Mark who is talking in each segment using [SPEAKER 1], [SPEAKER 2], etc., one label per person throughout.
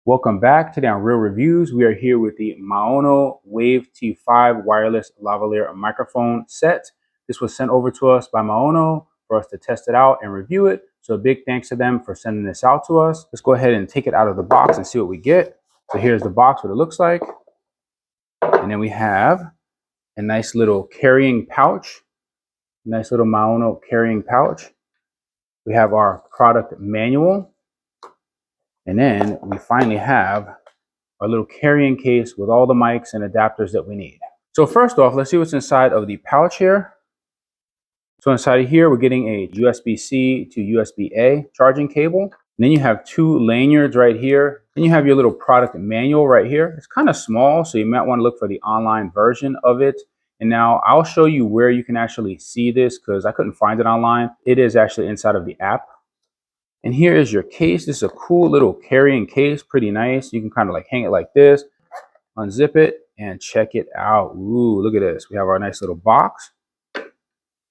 [SPEAKER 1] Welcome back. Today on Real Reviews, we are here with the MAONO Wave T5 Wireless Lavalier Microphone set. This was sent over to us by MAONO for us to test it out and review it. So a big thanks to them for sending this out to us. Let's go ahead and take it out of the box and see what we get. So here's the box, what it looks like. And then we have a nice little carrying pouch. Nice little MAONO carrying pouch. We have our product manual. And then we finally have our little carrying case with all the mics and adapters that we need. So first off, let's see what's inside of the pouch here. So inside of here, we're getting a USB-C to USB-A charging cable. And then you have two lanyards right here. Then you have your little product manual right here. It's kind of small, so you might want to look for the online version of it. And now I'll show you where you can actually see this because I couldn't find it online. It is actually inside of the app. And here is your case. This is a cool little carrying case, pretty nice. You can kind of like hang it like this, unzip it, and check it out. Ooh, look at this. We have our nice little box.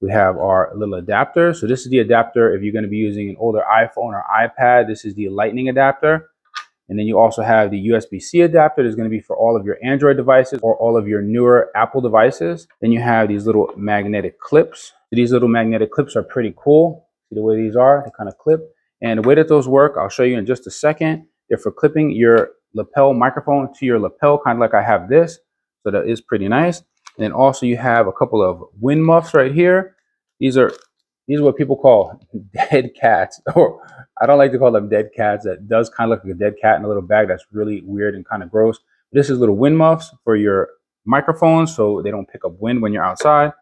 [SPEAKER 1] We have our little adapter. So this is the adapter if you're going to be using an older iPhone or iPad. This is the Lightning adapter. And then you also have the USB-C adapter. That's going to be for all of your Android devices or all of your newer Apple devices. Then you have these little magnetic clips. So these little magnetic clips are pretty cool. See the way these are? They kind of clip. And the way that those work, I'll show you in just a second. They're for clipping your lapel microphone to your lapel, kind of like I have this. So that is pretty nice. And then also you have a couple of wind muffs right here. These are what people call dead cats, or I don't like to call them dead cats. That does kind of look like a dead cat in a little bag. That's really weird and kind of gross. This is little wind muffs for your microphones so they don't pick up wind when you're outside.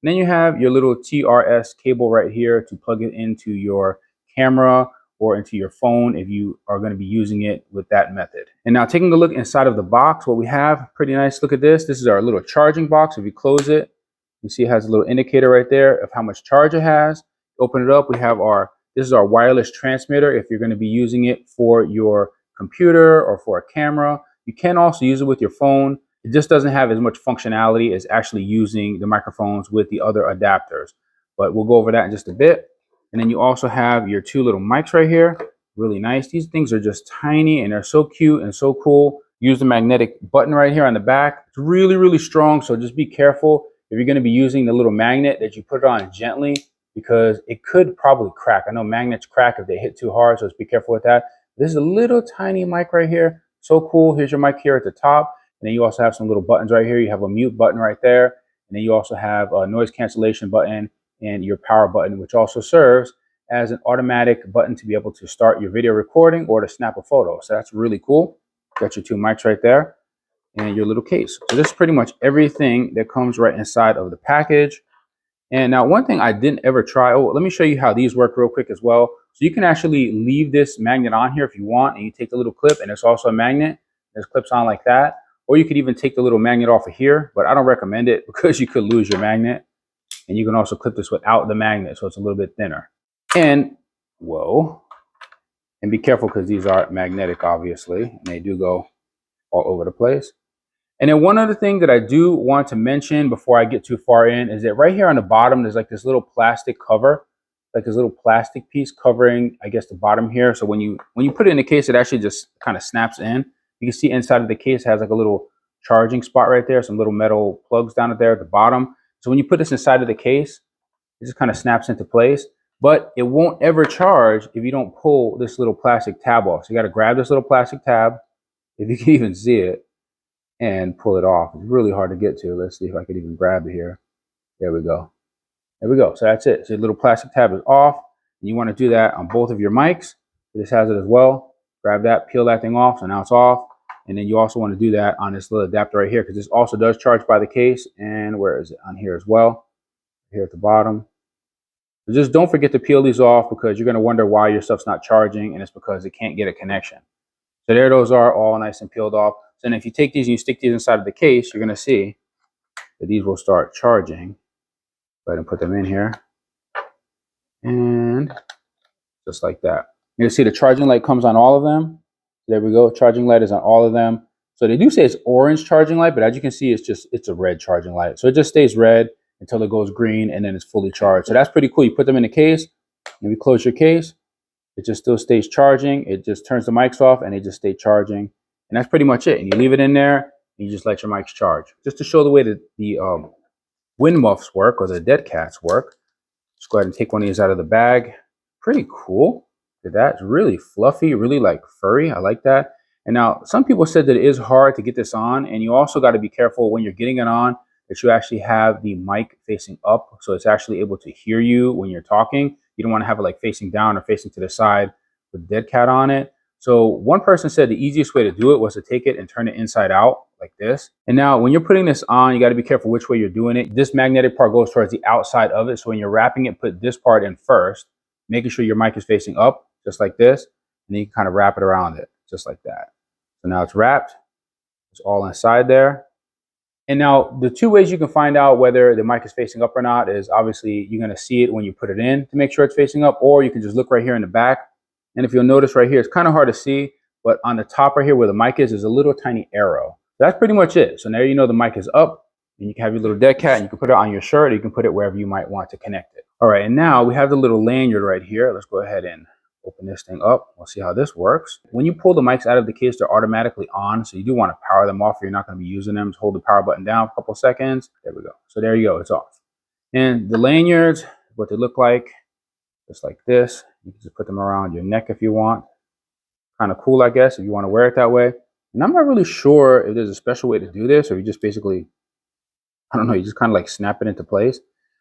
[SPEAKER 1] And then you have your little TRS cable right here to plug it into your camera or into your phone if you are going to be using it with that method. And now taking a look inside of the box, what we have, pretty nice. Look at this. This is our little charging box. If you close it, you see it has a little indicator right there of how much charge it has. Open it up, we have this is our wireless transmitter if you're going to be using it for your computer or for a camera. You can also use it with your phone. It just doesn't have as much functionality as actually using the microphones with the other adapters. But we'll go over that in just a bit. And then you also have your two little mics right here. Really nice. These things are just tiny and they're so cute and so cool. Use the magnetic button right here on the back. It's really, really strong. So just be careful if you're going to be using the little magnet that you put it on gently because it could probably crack. I know magnets crack if they hit too hard. So just be careful with that. This is a little tiny mic right here. So cool. Here's your mic here at the top. And then you also have some little buttons right here. You have a mute button right there. And then you also have a noise cancellation button and your power button, which also serves as an automatic button to be able to start your video recording or to snap a photo. So that's really cool. Got your two mics right there and your little case. So this is pretty much everything that comes right inside of the package. And now one thing I didn't ever try, let me show you how these work real quick as well. So you can actually leave this magnet on here if you want, and you take the little clip and it's also a magnet. This clips on like that. Or you could even take the little magnet off of here, but I don't recommend it because you could lose your magnet. And you can also clip this without the magnet, so it's a little bit thinner. And, whoa, and be careful because these are magnetic, obviously, and they do go all over the place. And then one other thing that I do want to mention before I get too far in is that right here on the bottom, there's like this little plastic cover, like this little plastic piece covering, I guess, the bottom here. So when you put it in the case, it actually just kind of snaps in. You can see inside of the case has like a little charging spot right there, some little metal plugs down there at the bottom. So when you put this inside of the case, it just kind of snaps into place, but it won't ever charge if you don't pull this little plastic tab off. So you got to grab this little plastic tab, if you can even see it, and pull it off. It's really hard to get to. Let's see if I could even grab it here. There we go. There we go. So that's it. So the little plastic tab is off. And you want to do that on both of your mics. This has it as well. Grab that, peel that thing off. So now it's off. And then you also want to do that on this little adapter right here because this also does charge by the case. And where is it? On here as well. Here at the bottom. So just don't forget to peel these off because you're going to wonder why your stuff's not charging, and it's because it can't get a connection. So there those are, all nice and peeled off. So then if you take these and you stick these inside of the case, you're going to see that these will start charging. Go ahead and put them in here. And just like that. You'll see the charging light comes on all of them. There we go. Charging light is on all of them. So they do say it's orange charging light, but as you can see, it's a red charging light. So it just stays red until it goes green and then it's fully charged. So that's pretty cool. You put them in a case and you close your case. It just still stays charging. It just turns the mics off and they just stay charging. And that's pretty much it. And you leave it in there and you just let your mics charge. Just to show the way that the wind muffs work, or the dead cats work, just go ahead and take one of these out of the bag. Pretty cool. Look at that. It's really fluffy, really like furry. I like that. And now some people said that it is hard to get this on, and you also got to be careful when you're getting it on that you actually have the mic facing up, so it's actually able to hear you when you're talking. You don't want to have it like facing down or facing to the side with dead cat on it. So one person said the easiest way to do it was to take it and turn it inside out like this. And now when you're putting this on, you got to be careful which way you're doing it. This magnetic part goes towards the outside of it. So when you're wrapping it, put this part in first, making sure your mic is facing up just like this. And then you kind of wrap it around it just like that. So now it's wrapped. It's all inside there. And now the two ways you can find out whether the mic is facing up or not is obviously you're going to see it when you put it in to make sure it's facing up, or you can just look right here in the back. And if you'll notice right here, it's kind of hard to see, but on the top right here where the mic is, there's a little tiny arrow. That's pretty much it. So now you know the mic is up, and you can have your little dead cat and you can put it on your shirt, or you can put it wherever you might want to connect it. All right, and now we have the little lanyard right here. Let's go ahead and open this thing up. We'll see how this works. When you pull the mics out of the case, they're automatically on. So you do want to power them off, or you're not going to be using them. Just hold the power button down for a couple seconds. There we go. So there you go. It's off. And the lanyards, what they look like, just like this. You can just put them around your neck if you want. Kind of cool, I guess, if you want to wear it that way. And I'm not really sure if there's a special way to do this, or you just basically, I don't know, you just kind of like snap it into place.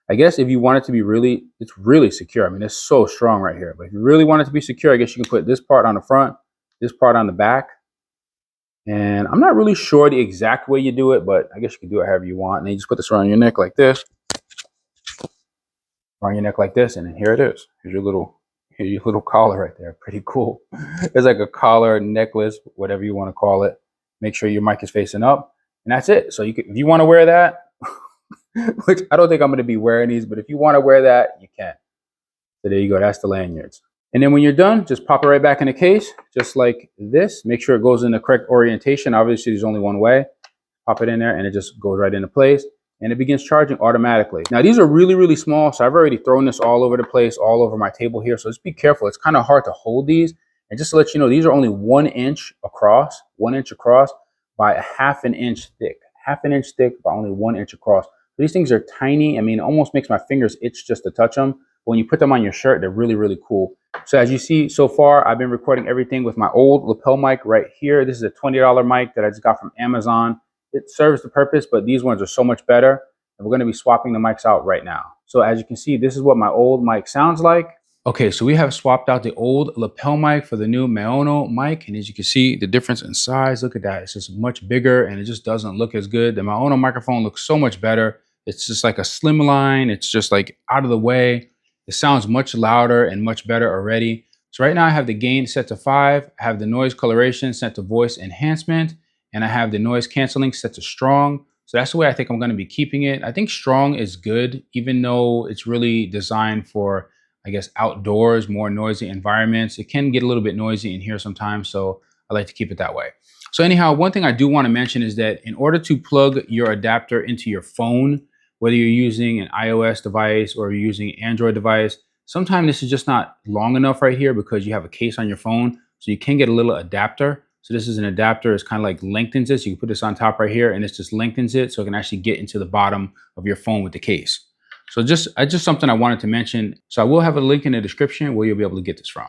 [SPEAKER 1] I guess if you want it to be really, it's really secure. I mean, it's so strong right here. But if you really want it to be secure, I guess you can put this part on the front, this part on the back. And I'm not really sure the exact way you do it, but I guess you can do it however you want. And then you just put this around your neck like this. Around your neck like this, and then here it is. Here's your little collar right there. Pretty cool. It's like a collar, necklace, whatever you want to call it. Make sure your mic is facing up, and that's it. So you can, if you want to wear that, which I don't think I'm going to be wearing these, but if you want to wear that, you can. So there you go. That's the lanyards. And then when you're done, just pop it right back in the case, just like this. Make sure it goes in the correct orientation. Obviously, there's only one way. Pop it in there, and it just goes right into place. And it begins charging automatically. Now, these are really, really small, so I've already thrown this all over the place, all over my table here. So just be careful. It's kind of hard to hold these. And just to let you know, these are only 1 inch across, 1 inch across by a ½ inch thick. ½ inch thick by only 1 inch across. These things are tiny. I mean, it almost makes my fingers itch just to touch them. But when you put them on your shirt, they're really, really cool. So as you see so far, I've been recording everything with my old lapel mic right here. This is a $20 mic that I just got from Amazon. It serves the purpose, but these ones are so much better. And we're going to be swapping the mics out right now. So as you can see, this is what my old mic sounds like. Okay, so we have swapped out the old lapel mic for the new MAONO mic. And as you can see, the difference in size, look at that. It's just much bigger and it just doesn't look as good. The MAONO microphone looks so much better. It's just like a slim line. It's just like out of the way. It sounds much louder and much better already. So right now I have the gain set to 5. I have the noise coloration set to voice enhancement. And I have the noise canceling set to strong. So that's the way I think I'm going to be keeping it. I think strong is good, even though it's really designed for, I guess, outdoors, more noisy environments. It can get a little bit noisy in here sometimes, so I like to keep it that way. So anyhow, one thing I do want to mention is that in order to plug your adapter into your phone, whether you're using an iOS device or you're using an Android device, sometimes this is just not long enough right here because you have a case on your phone. So you can get a little adapter. So this is an adapter. It's kind of like lengthens it. So you can put this on top right here and this just lengthens it so it can actually get into the bottom of your phone with the case. So just something I wanted to mention. So I will have a link in the description where you'll be able to get this from.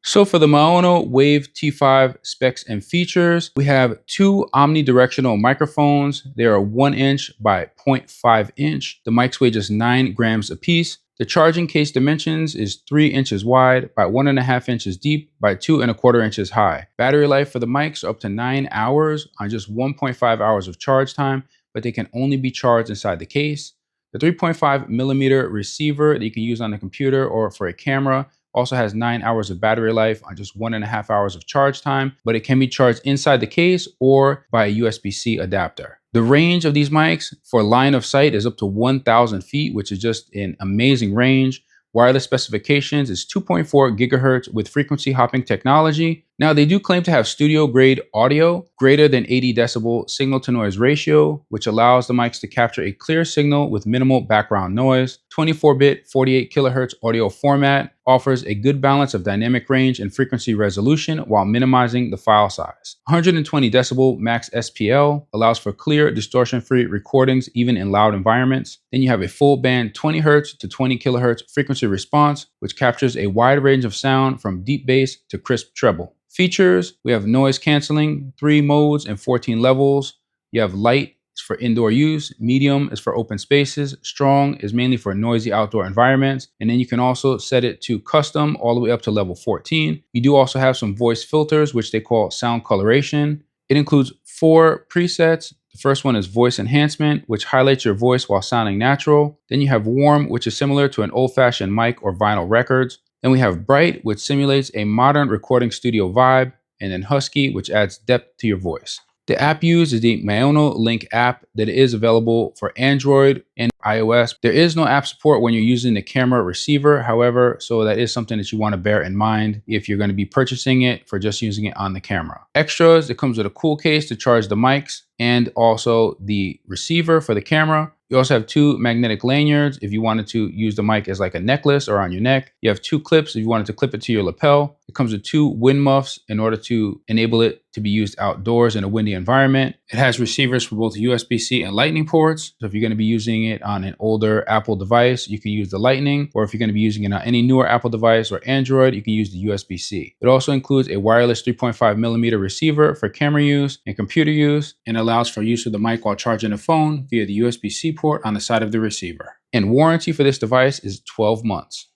[SPEAKER 1] So for the MAONO Wave T5 specs and features, we have 2 omnidirectional microphones. They are 1 inch by 0.5 inch. The mics weigh just 9 grams a piece. The charging case dimensions is 3 inches wide by 1.5 inches deep by 2.25 inches high. Battery life for the mics are up to 9 hours on just 1.5 hours of charge time, but they can only be charged inside the case. The 3.5 millimeter receiver that you can use on the computer or for a camera also has 9 hours of battery life on just 1.5 hours of charge time, but it can be charged inside the case or by a USB-C adapter. The range of these mics for line of sight is up to 1,000 feet, which is just an amazing range. Wireless specifications is 2.4 gigahertz with frequency hopping technology. Now, they do claim to have studio grade audio, greater than 80 decibel signal to noise ratio, which allows the mics to capture a clear signal with minimal background noise. 24-bit, 48 kilohertz audio format offers a good balance of dynamic range and frequency resolution while minimizing the file size. 120 decibel max SPL allows for clear, distortion-free recordings even in loud environments. Then you have a full band 20 Hz to 20 kilohertz frequency response, which captures a wide range of sound from deep bass to crisp treble. Features, we have noise canceling, 3 modes and 14 levels. You have light is for indoor use, medium is for open spaces, strong is mainly for noisy outdoor environments, and then you can also set it to custom all the way up to level 14. You do also have some voice filters, which they call sound coloration. It includes 4 presets. The first one is voice enhancement, which highlights your voice while sounding natural. Then you have warm, which is similar to an old-fashioned mic or vinyl records. Then we have bright, which simulates a modern recording studio vibe, and then husky, which adds depth to your voice. The app used is the MAONO Link app that is available for Android and iOS. There is no app support when you're using the camera receiver, however, so that is something that you want to bear in mind if you're going to be purchasing it for just using it on the camera. Extras, it comes with a cool case to charge the mics and also the receiver for the camera. You also have 2 magnetic lanyards if you wanted to use the mic as like a necklace or on your neck. You have 2 clips if you wanted to clip it to your lapel. It comes with 2 wind muffs in order to enable it to be used outdoors in a windy environment. It has receivers for both USB-C and Lightning ports. So if you're going to be using it on an older Apple device, you can use the Lightning, or if you're going to be using it on any newer Apple device or Android, you can use the USB-C. It also includes a wireless 3.5 millimeter receiver for camera use and computer use, and allows for use of the mic while charging a phone via the USB-C port on the side of the receiver. And warranty for this device is 12 months.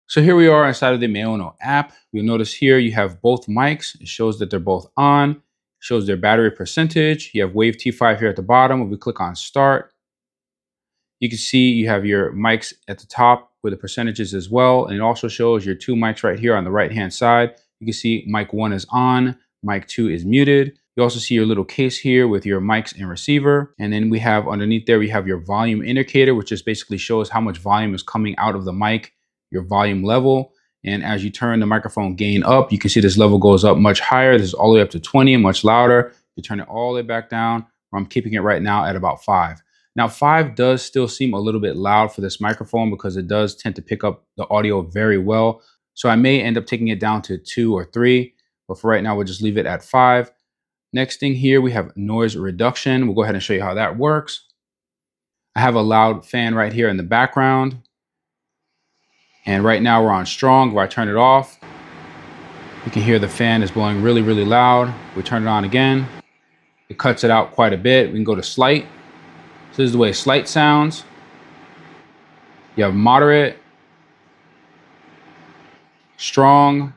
[SPEAKER 1] So here we are inside of the MAONO app. You'll notice here you have both mics. It shows that they're both on. It shows their battery percentage. You have Wave T5 here at the bottom. If we click on Start, you can see you have your mics at the top with the percentages as well. And it also shows your 2 mics right here on the right-hand side. You can see mic 1 is on, mic 2 is muted. You also see your little case here with your mics and receiver. And then we have underneath there, we have your volume indicator, which just basically shows how much volume is coming out of the mic, your volume level. And as you turn the microphone gain up, you can see this level goes up much higher. This is all the way up to 20 and much louder. You turn it all the way back down, where I'm keeping it right now at about 5. Now 5 does still seem a little bit loud for this microphone because it does tend to pick up the audio very well. So I may end up taking it down to 2 or 3, but for right now, we'll just leave it at 5. Next thing here, we have noise reduction. We'll go ahead and show you how that works. I have a loud fan right here in the background. And right now we're on strong. Where I turn it off, you can hear the fan is blowing really, really loud. We turn it on again. It cuts it out quite a bit. We can go to slight. So this is the way slight sounds. You have moderate, strong,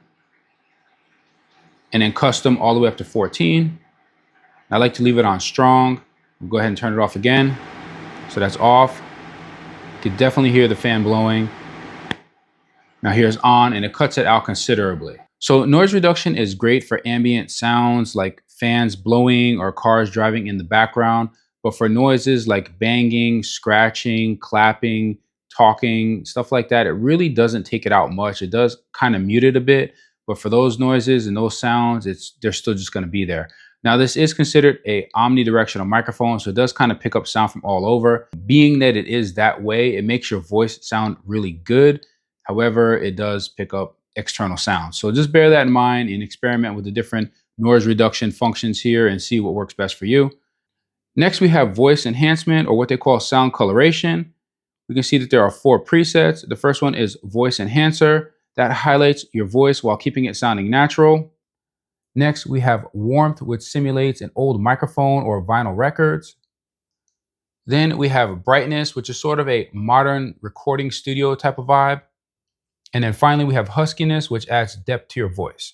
[SPEAKER 1] and then custom all the way up to 14. I like to leave it on strong. We'll go ahead and turn it off again. So that's off. You can definitely hear the fan blowing. Now here's on, and it cuts it out considerably. So noise reduction is great for ambient sounds like fans blowing or cars driving in the background. But for noises like banging, scratching, clapping, talking, stuff like that, it really doesn't take it out much. It does kind of mute it a bit. But for those noises and those sounds, they're still just going to be there. Now, this is considered a omnidirectional microphone, so it does kind of pick up sound from all over. Being that it is that way, it makes your voice sound really good. However, it does pick up external sounds. So just bear that in mind and experiment with the different noise reduction functions here and see what works best for you. Next, we have voice enhancement, or what they call sound coloration. We can see that there are 4 presets. The first one is voice enhancer. That highlights your voice while keeping it sounding natural. Next, we have warmth, which simulates an old microphone or vinyl records. Then we have brightness, which is sort of a modern recording studio type of vibe. And then finally, we have huskiness, which adds depth to your voice.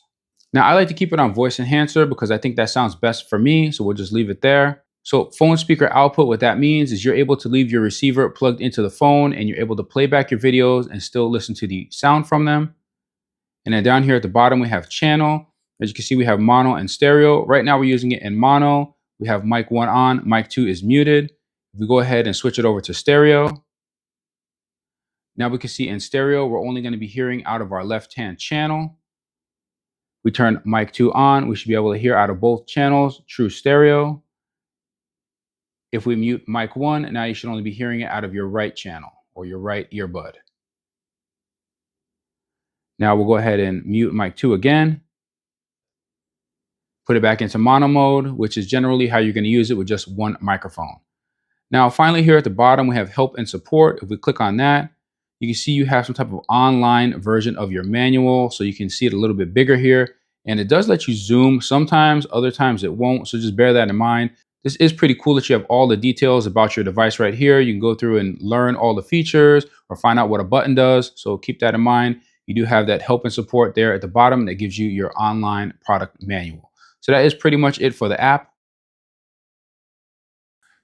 [SPEAKER 1] Now, I like to keep it on voice enhancer because I think that sounds best for me, so we'll just leave it there. So phone speaker output, what that means is you're able to leave your receiver plugged into the phone and you're able to play back your videos and still listen to the sound from them. And then down here at the bottom, we have channel. As you can see, we have mono and stereo. Right now, we're using it in mono. We have mic 1 on, mic 2 is muted. If we go ahead and switch it over to stereo, now we can see in stereo, we're only going to be hearing out of our left-hand channel. We turn mic 2 on. We should be able to hear out of both channels, true stereo. If we mute mic 1, now you should only be hearing it out of your right channel or your right earbud. Now we'll go ahead and mute mic 2 again. Put it back into mono mode, which is generally how you're going to use it with just one microphone. Now, finally, here at the bottom, we have help and support. If we click on that, you can see you have some type of online version of your manual. So you can see it a little bit bigger here. And it does let you zoom sometimes, other times it won't. So just bear that in mind. This is pretty cool that you have all the details about your device right here. You can go through and learn all the features or find out what a button does. So keep that in mind. You do have that help and support there at the bottom that gives you your online product manual. So that is pretty much it for the app.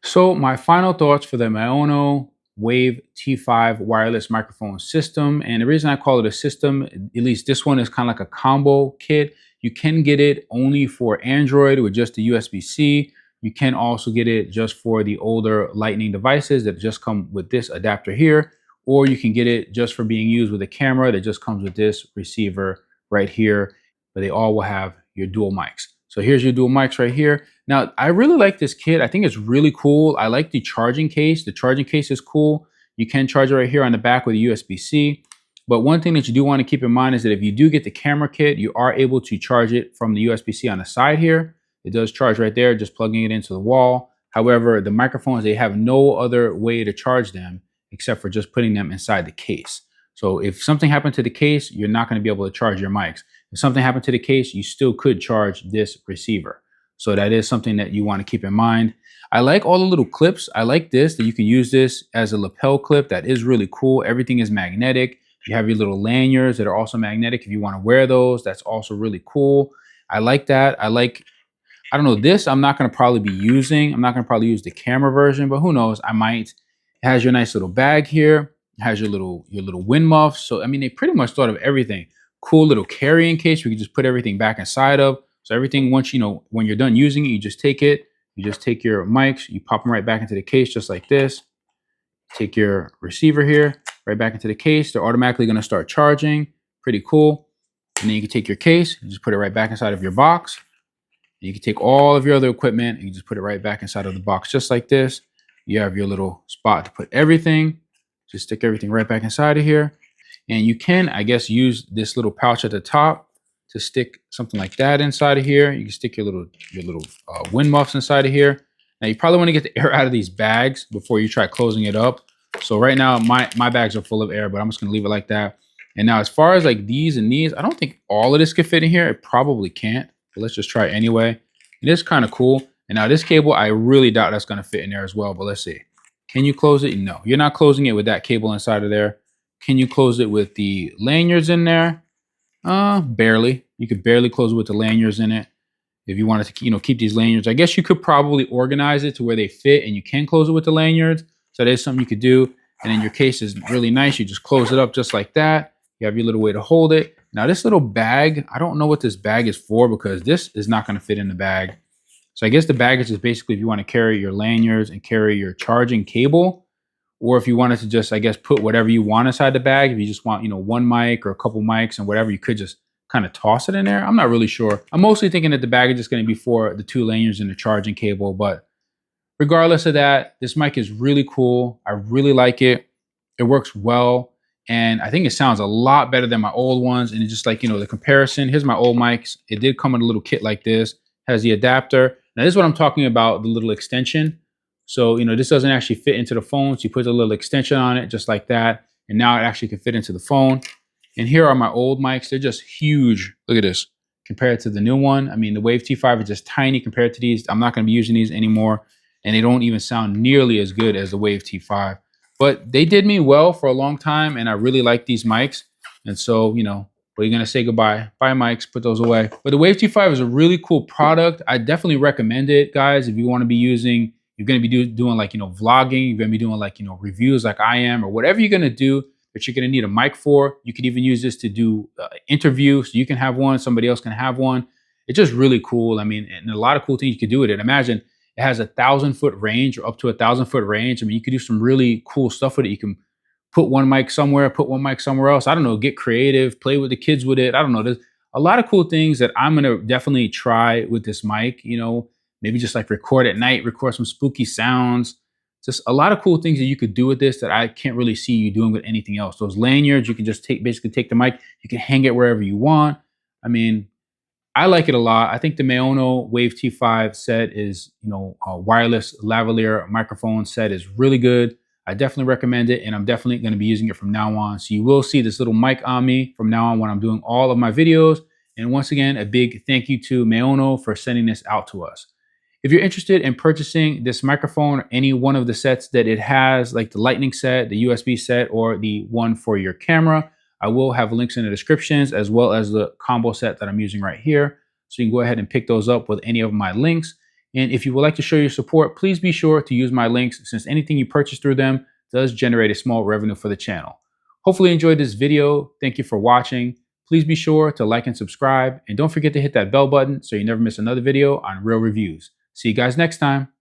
[SPEAKER 1] So my final thoughts for the MAONO Wave T5 wireless microphone system. And the reason I call it a system, at least this one is kind of like a combo kit. You can get it only for Android with just the USB-C. You can also get it just for the older Lightning devices that just come with this adapter here. Or you can get it just for being used with a camera that just comes with this receiver right here. But they all will have your dual mics. So here's your dual mics right here. Now, I really like this kit. I think it's really cool. I like the charging case. The charging case is cool. You can charge it right here on the back with a USB-C. But one thing that you do want to keep in mind is that if you do get the camera kit, you are able to charge it from the USB-C on the side here. It does charge right there, just plugging it into the wall. However, the microphones, they have no other way to charge them except for just putting them inside the case. So if something happened to the case, you're not going to be able to charge your mics. If something happened to the case, you still could charge this receiver. So that is something that you want to keep in mind. I like all the little clips. I like this, that you can use this as a lapel clip. That is really cool. Everything is magnetic. You have your little lanyards that are also magnetic. If you want to wear those, that's also really cool. I like that. I don't know, this I'm not going to probably be using. I'm not going to probably use the camera version, but who knows? I might. It has your nice little bag here. It has your little wind muffs. So, I mean, they pretty much thought of everything. Cool little carrying case we can just put everything back inside of. So everything, once when you're done using it, you just take it. You just take your mics, you pop them right back into the case just like this. Take your receiver here, right back into the case. They're automatically going to start charging. Pretty cool. And then you can take your case and just put it right back inside of your box. And you can take all of your other equipment and you just put it right back inside of the box just like this. You have your little spot to put everything. Just stick everything right back inside of here. And you can, I guess, use this little pouch at the top to stick something like that inside of here. You can stick your little wind muffs inside of here. Now you probably want to get the air out of these bags before you try closing it up. So right now my bags are full of air, but I'm just gonna leave it like that. And now as far as like these and these, I don't think all of this could fit in here. It probably can't, but let's just try it anyway. It is kind of cool. And now this cable, I really doubt that's gonna fit in there as well, but let's see. Can you close it? No, you're not closing it with that cable inside of there. Can you close it with the lanyards in there? Barely. You could barely close it with the lanyards in it. If you wanted to, keep these lanyards, I guess you could probably organize it to where they fit and you can close it with the lanyards. So that is something you could do. And then your case is really nice. You just close it up just like that. You have your little way to hold it. Now this little bag, I don't know what this bag is for because this is not going to fit in the bag. So I guess the bag is just basically if you want to carry your lanyards and carry your charging cable, or if you wanted to just, I guess, put whatever you want inside the bag. If you just want, one mic or a couple mics and whatever, you could just kind of toss it in there. I'm not really sure. I'm mostly thinking that the bag is just going to be for the 2 lanyards and the charging cable. But regardless of that, this mic is really cool. I really like it. It works well. And I think it sounds a lot better than my old ones. And it's just like, the comparison. Here's my old mics. It did come in a little kit like this. Has the adapter. Now this is what I'm talking about, the little extension. So, this doesn't actually fit into the phone. So you put a little extension on it just like that. And now it actually can fit into the phone. And here are my old mics. They're just huge. Look at this compared to the new one. I mean, the Wave T5 is just tiny compared to these. I'm not going to be using these anymore. And they don't even sound nearly as good as the Wave T5. But they did me well for a long time. And I really like these mics. And so, we're going to say goodbye. Bye, mics. Put those away. But the Wave T5 is a really cool product. I definitely recommend it, guys, if you want to be using. You're going to be doing like, vlogging. You're going to be doing like, reviews like I am, or whatever you're going to do that you're going to need a mic for. You could even use this to do interviews. So you can have one, somebody else can have one. It's just really cool. I mean, and a lot of cool things you could do with it. Imagine it has 1,000-foot range or up to 1,000-foot range. I mean, you could do some really cool stuff with it. You can put one mic somewhere, put one mic somewhere else. I don't know, get creative, play with the kids with it. I don't know. There's a lot of cool things that I'm gonna definitely try with this mic. Maybe just like record at night, record some spooky sounds. Just a lot of cool things that you could do with this that I can't really see you doing with anything else. Those lanyards, you can just basically take the mic, you can hang it wherever you want. I mean, I like it a lot. I think the MAONO Wave T5 set is, a wireless lavalier microphone set is really good. I definitely recommend it, and I'm definitely going to be using it from now on. So you will see this little mic on me from now on when I'm doing all of my videos. And once again, a big thank you to MAONO for sending this out to us. If you're interested in purchasing this microphone or any one of the sets that it has, like the Lightning set, the USB set, or the one for your camera, I will have links in the descriptions as well as the combo set that I'm using right here. So you can go ahead and pick those up with any of my links. And if you would like to show your support, please be sure to use my links since anything you purchase through them does generate a small revenue for the channel. Hopefully you enjoyed this video. Thank you for watching. Please be sure to like and subscribe. And don't forget to hit that bell button so you never miss another video on Real Reviews. See you guys next time.